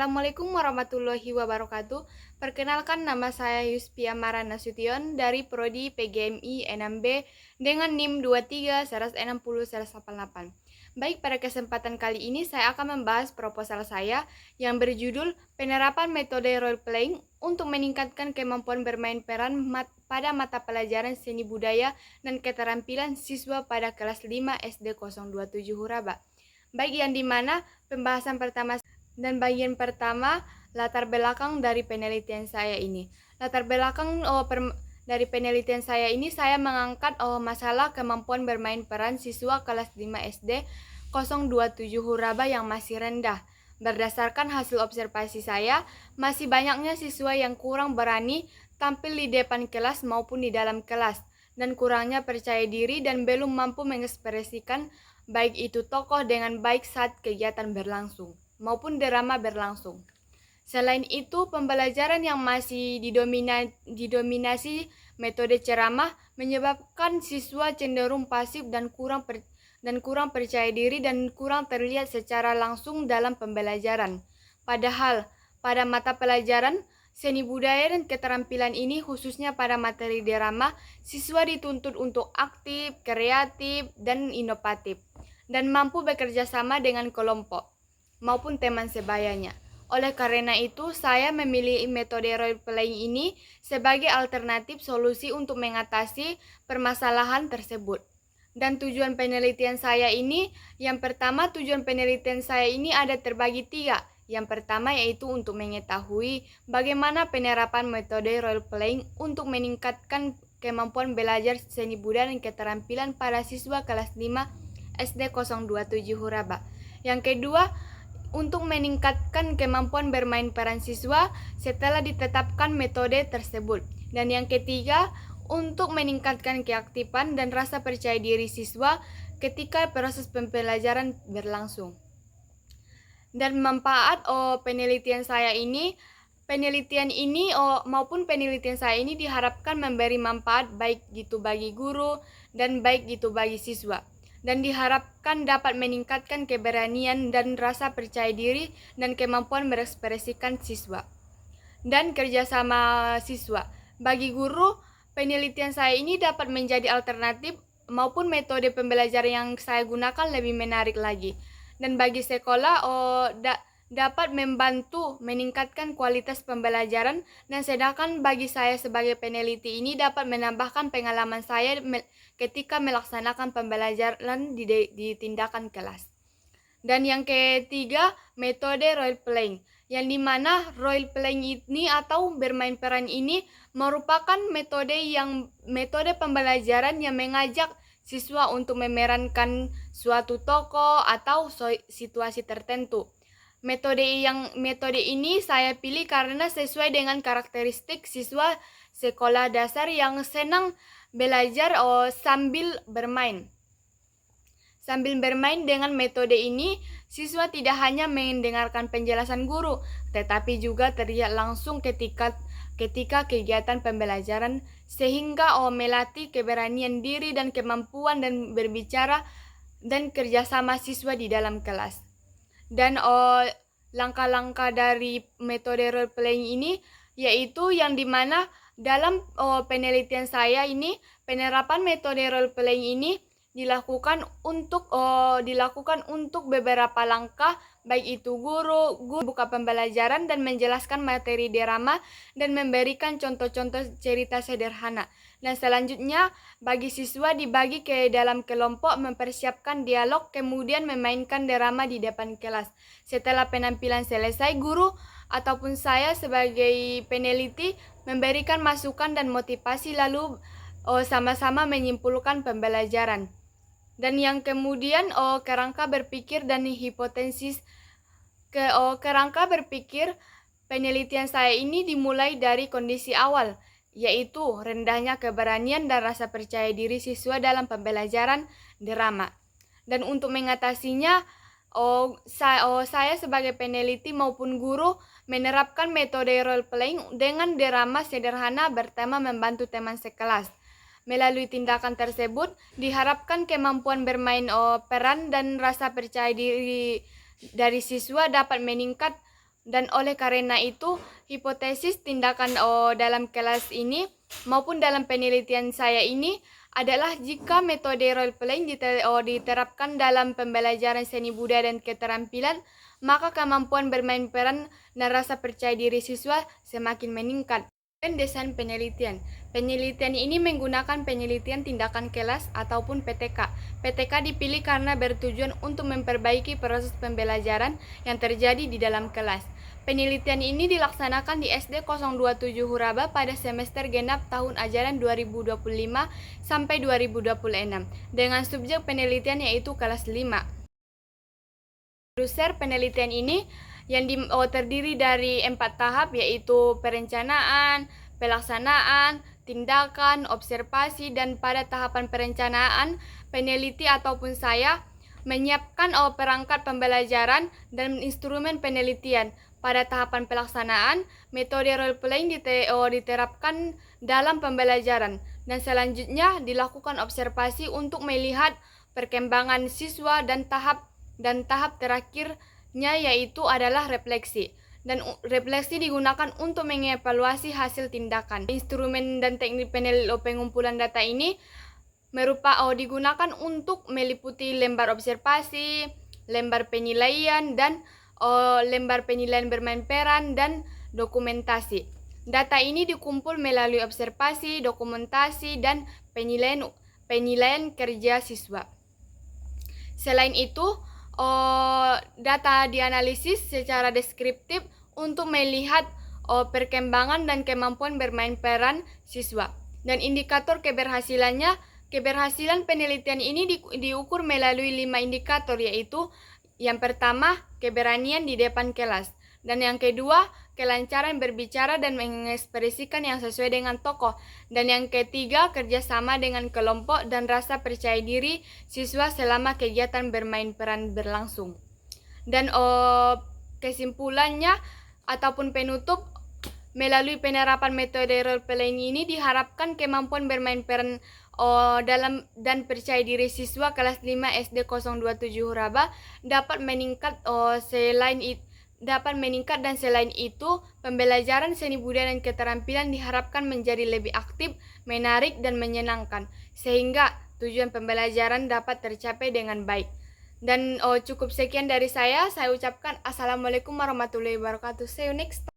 Assalamualaikum warahmatullahi wabarakatuh. Perkenalkan, nama saya Yuspia Mara Nasution dari Prodi PGMI 6B dengan NIM 23-160-188. Baik, pada kesempatan kali ini saya akan membahas proposal saya yang berjudul Penerapan Metode Role Playing untuk meningkatkan kemampuan bermain peran pada mata pelajaran seni budaya dan keterampilan siswa pada kelas 5 SD 027 Huraba. Baik, yang dimana pembahasan pertama dan bagian pertama latar belakang dari penelitian saya ini. Latar belakang dari penelitian saya ini, saya mengangkat masalah kemampuan bermain peran siswa kelas 5 SD 027 Huraba yang masih rendah. Berdasarkan hasil observasi saya, masih banyaknya siswa yang kurang berani tampil di depan kelas maupun di dalam kelas, dan kurangnya percaya diri dan belum mampu mengekspresikan baik itu tokoh dengan baik saat kegiatan berlangsung maupun drama berlangsung. Selain itu, pembelajaran yang masih didominasi metode ceramah menyebabkan siswa cenderung pasif dan kurang percaya diri dan kurang terlihat secara langsung dalam pembelajaran. Padahal, pada mata pelajaran seni budaya dan keterampilan ini, khususnya pada materi drama, siswa dituntut untuk aktif, kreatif, dan inovatif, dan mampu bekerja sama dengan kelompok maupun teman sebayanya. Oleh karena itu, saya memilih metode role playing ini sebagai alternatif solusi untuk mengatasi permasalahan tersebut. Dan tujuan penelitian saya ini, tujuan penelitian saya ini ada terbagi 3. Yang pertama yaitu untuk mengetahui bagaimana penerapan metode role playing untuk meningkatkan kemampuan belajar seni budaya dan keterampilan pada siswa kelas 5 SD 027 Huraba. Yang kedua, untuk meningkatkan kemampuan bermain peran siswa setelah ditetapkan metode tersebut. Dan yang ketiga, untuk meningkatkan keaktifan dan rasa percaya diri siswa ketika proses pembelajaran berlangsung. Dan manfaat penelitian saya ini diharapkan memberi manfaat baik gitu bagi guru dan baik gitu bagi siswa, dan diharapkan dapat meningkatkan keberanian dan rasa percaya diri dan kemampuan berekspresikan siswa dan kerjasama siswa. Bagi guru, penelitian saya ini dapat menjadi alternatif maupun metode pembelajaran yang saya gunakan lebih menarik lagi. Dan bagi sekolah, dapat membantu meningkatkan kualitas pembelajaran, dan sedangkan bagi saya sebagai peneliti ini dapat menambahkan pengalaman saya ketika melaksanakan pembelajaran di tindakan kelas. Dan yang ketiga, metode role playing, yang dimana role playing ini atau bermain peran ini merupakan metode pembelajaran yang mengajak siswa untuk memerankan suatu tokoh atau situasi tertentu. Metode ini saya pilih karena sesuai dengan karakteristik siswa sekolah dasar yang senang belajar sambil bermain. Sambil bermain dengan metode ini, siswa tidak hanya mendengarkan penjelasan guru, tetapi juga terlihat langsung ketika kegiatan pembelajaran, sehingga melatih keberanian diri dan kemampuan dan berbicara dan kerjasama siswa di dalam kelas. Dan langkah-langkah dari metode role playing ini yaitu yang dimana dalam penelitian saya ini, penerapan metode role playing ini dilakukan untuk beberapa langkah, baik itu guru buka pembelajaran dan menjelaskan materi drama dan memberikan contoh-contoh cerita sederhana. Dan selanjutnya bagi siswa dibagi ke dalam kelompok, mempersiapkan dialog, kemudian memainkan drama di depan kelas. Setelah penampilan selesai, guru ataupun saya sebagai peneliti memberikan masukan dan motivasi, lalu sama-sama menyimpulkan pembelajaran. Dan yang kemudian kerangka berpikir dan hipotesis. Kerangka berpikir penelitian saya ini dimulai dari kondisi awal, yaitu rendahnya keberanian dan rasa percaya diri siswa dalam pembelajaran drama. Dan untuk mengatasinya, saya sebagai peneliti maupun guru menerapkan metode role playing dengan drama sederhana bertema membantu teman sekelas. Melalui tindakan tersebut, diharapkan kemampuan bermain peran dan rasa percaya diri dari siswa dapat meningkat Dan oleh karena itu, hipotesis tindakan dalam kelas ini maupun dalam penelitian saya ini adalah jika metode role playing diterapkan dalam pembelajaran seni budaya dan keterampilan, maka kemampuan bermain peran dan rasa percaya diri siswa semakin meningkat. Dan desain penelitian. Penelitian ini menggunakan penelitian tindakan kelas ataupun PTK. PTK dipilih karena bertujuan untuk memperbaiki proses pembelajaran yang terjadi di dalam kelas. Penelitian ini dilaksanakan di SD 027 Huraba pada semester genap tahun ajaran 2025 sampai 2026 dengan subjek penelitian yaitu kelas 5. User penelitian ini yang terdiri dari 4 tahap yaitu perencanaan, pelaksanaan, tindakan, observasi, dan pada tahapan perencanaan, peneliti ataupun saya menyiapkan perangkat pembelajaran dan instrumen penelitian. Pada tahapan pelaksanaan, metode role playing diterapkan dalam pembelajaran dan selanjutnya dilakukan observasi untuk melihat perkembangan siswa dan tahap terakhirnya yaitu adalah refleksi. Dan refleksi digunakan untuk mengevaluasi hasil tindakan. Instrumen dan teknik pengumpulan data ini digunakan untuk meliputi lembar observasi, lembar penilaian, dan lembar penilaian bermain peran dan dokumentasi. Data ini dikumpul melalui observasi, dokumentasi, dan penilaian kerja siswa. Selain itu, data dianalisis secara deskriptif untuk melihat perkembangan dan kemampuan bermain peran siswa. Dan indikator keberhasilan penelitian ini diukur melalui 5 indikator, yaitu yang pertama, keberanian di depan kelas. Dan yang kedua, kelancaran berbicara dan mengekspresikan yang sesuai dengan tokoh. Dan yang ketiga, kerjasama dengan kelompok dan rasa percaya diri siswa selama kegiatan bermain peran berlangsung. Dan kesimpulannya ataupun penutup, melalui penerapan metode role playing ini diharapkan kemampuan bermain peran dan percaya diri siswa kelas 5 SD 027 Huraba dapat meningkat dan selain itu pembelajaran seni budaya dan keterampilan diharapkan menjadi lebih aktif, menarik, dan menyenangkan sehingga tujuan pembelajaran dapat tercapai dengan baik. Dan cukup sekian dari saya ucapkan assalamualaikum warahmatullahi wabarakatuh. See you next time.